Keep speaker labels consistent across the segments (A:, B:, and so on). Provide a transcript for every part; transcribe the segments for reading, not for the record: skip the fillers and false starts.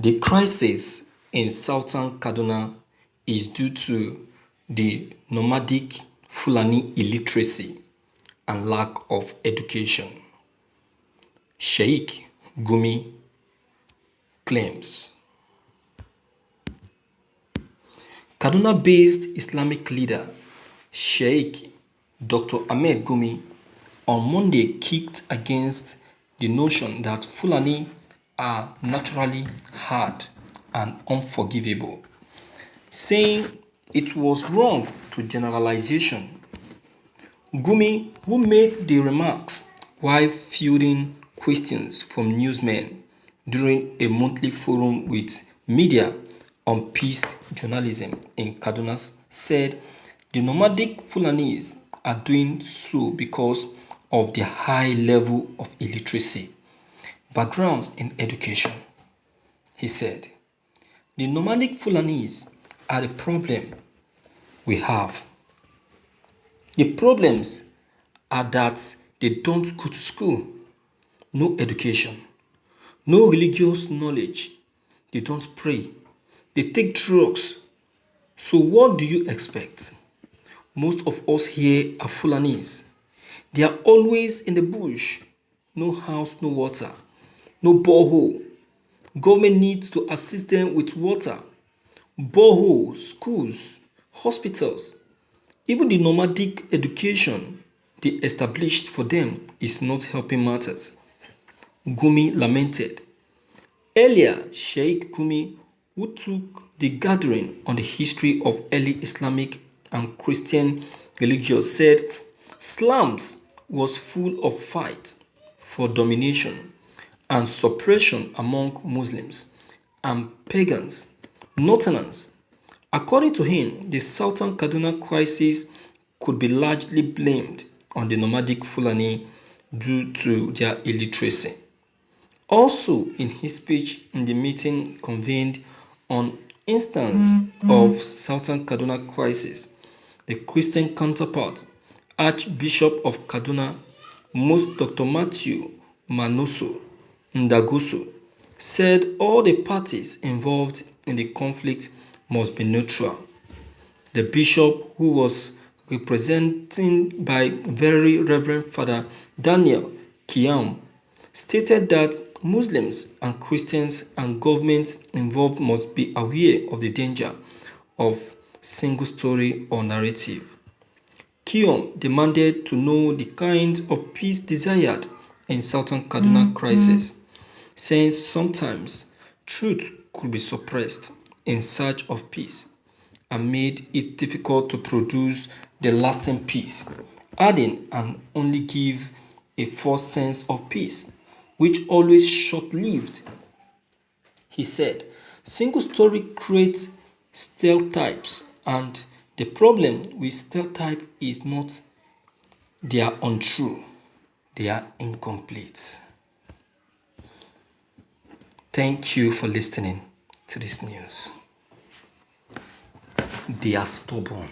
A: The crisis in southern Kaduna is due to the nomadic Fulani illiteracy and lack of education. Sheike Gumi claims. Kaduna-based Islamic leader Sheikh Dr. Ahmed Gumi on Monday kicked against the notion that Fulani are naturally hard and unforgivable, saying it was wrong to generalization. Gumi, who made the remarks while fielding questions from newsmen during a monthly forum with media on peace journalism in Kaduna, said the nomadic Fulanis are doing so because of the high level of illiteracy, backgrounds in education. He said, the nomadic Fulanis are the problem we have. The problems are that they don't go to school, no education, no religious knowledge, they don't pray, they take drugs. So what do you expect? Most of us here are Fulanis. They are always in the bush, no house, no water, no borehole. Government needs to assist them with water, boreholes, schools, hospitals. Even the nomadic education they established for them is not helping matters. Gumi lamented. Earlier, Sheikh Gumi, who took the gathering on the history of early Islamic and Christian religions, said slums was full of fight for domination and suppression among Muslims and pagans, Northerners. According to him, the southern Kaduna crisis could be largely blamed on the nomadic Fulani due to their illiteracy. Also, in his speech in the meeting convened on instance of southern Kaduna crisis, the Christian counterpart, Archbishop of Kaduna, Most Dr. Matthew Manoso Ndagoso, said all the parties involved in the conflict must be neutral. The bishop, who was represented by Very Reverend Father Daniel Kiam, stated that Muslims and Christians and governments involved must be aware of the danger of single story or narrative. Kiam demanded to know the kind of peace desired in southern Kaduna crisis, saying sometimes truth could be suppressed in search of peace and made it difficult to produce the lasting peace, adding and only give a false sense of peace, which always short-lived. He said, single story creates stereotypes, and the problem with stereotype is not they are untrue, they are incomplete. Thank you for listening to this news. They are stubborn.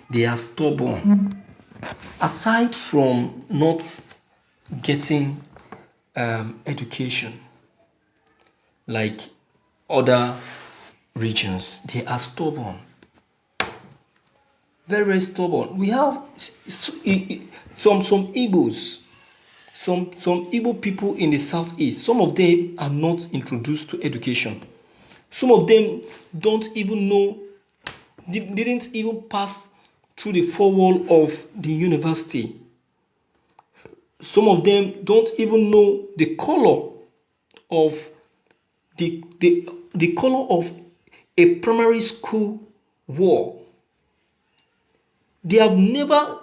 A: They are stubborn. Aside from not getting education like other regions, they are stubborn. Very, very stubborn. We have some Igbos, some Igbo people in the southeast. Some of them are not introduced to education. Some of them don't even know, didn't even pass through the four wall of the university. Some of them don't even know the color of the color of a primary school wall. They have never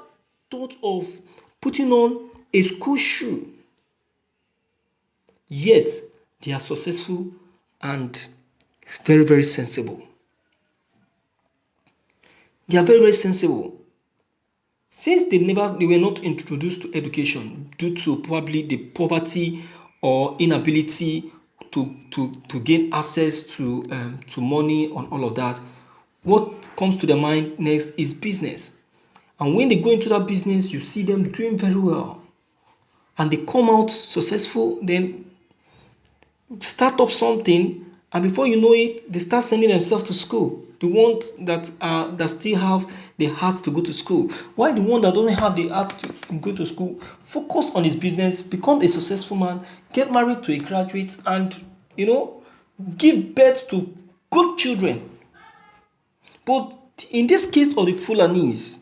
A: thought of putting on a school shoe. Yet they are successful and very, very sensible. They are very, very sensible. Since they were not introduced to education due to probably the poverty or inability to gain access to money and all of that, what comes to their mind next is business. And when they go into that business, you see them doing very well. And they come out successful, then start up something, and before you know it, they start sending themselves to school. The ones that still have the heart to go to school. Why the one that don't have the heart to go to school focus on his business, become a successful man, get married to a graduate, and give birth to good children. But in this case of the Fulanis,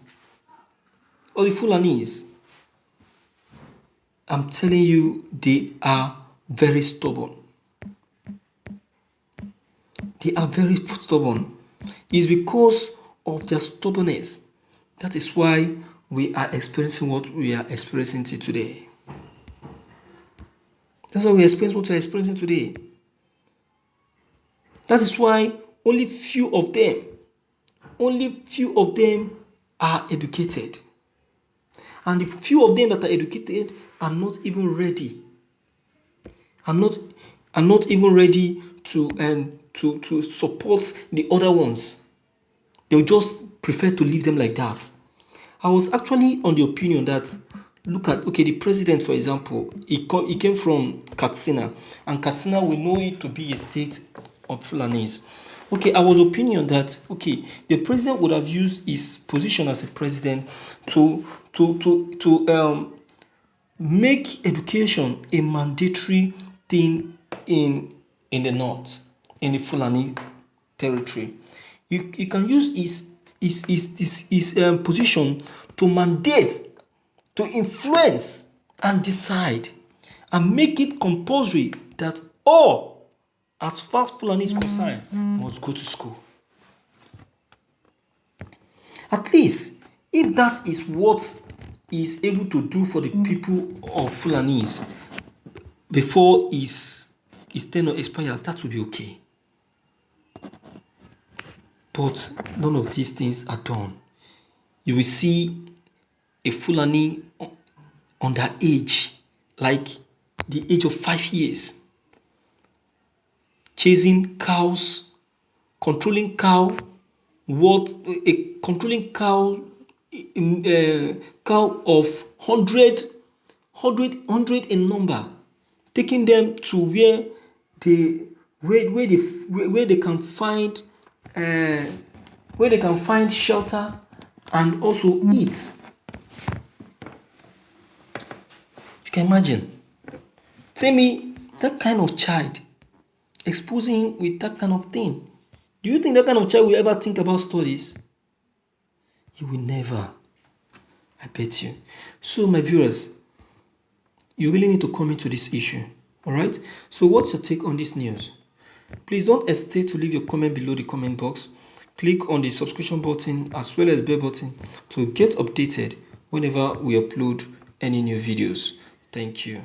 A: I'm telling you, they are very stubborn. They are very stubborn. It's because of their stubbornness. That is why we are experiencing what we are experiencing today. That's why we experience what we are experiencing today. That is why only few of them are educated. And the few of them that are educated are not even ready. Are not even ready to support the other ones. They'll just prefer to leave them like that. I was actually on the opinion that, look at, the president, for example, he came from Katsina, and Katsina, we know it to be a state of Fulanis. I was of opinion that, the president would have used his position as a president to make education a mandatory thing in the north, in the Fulani territory. You can use his position to mandate, to influence and decide, and make it compulsory that all, as far as Fulani is concerned, must go to school. At least, if that is what he is able to do for the people of Fulanis before his tenure expires, that will be okay. But none of these things are done. You will see a Fulani underage, like the age of 5 years, chasing cows, controlling cow, controlling cow of 100 in number, taking them to where they can find shelter and also eat. You can imagine. Tell me, that kind of child, exposing him with that kind of thing. Do you think that kind of child will ever think about studies? He will never. I bet you. So, my viewers, you really need to come into this issue. Alright? So, what's your take on this news? Please don't hesitate to leave your comment below the comment box. Click on the subscription button as well as bell button to get updated whenever we upload any new videos. Thank you.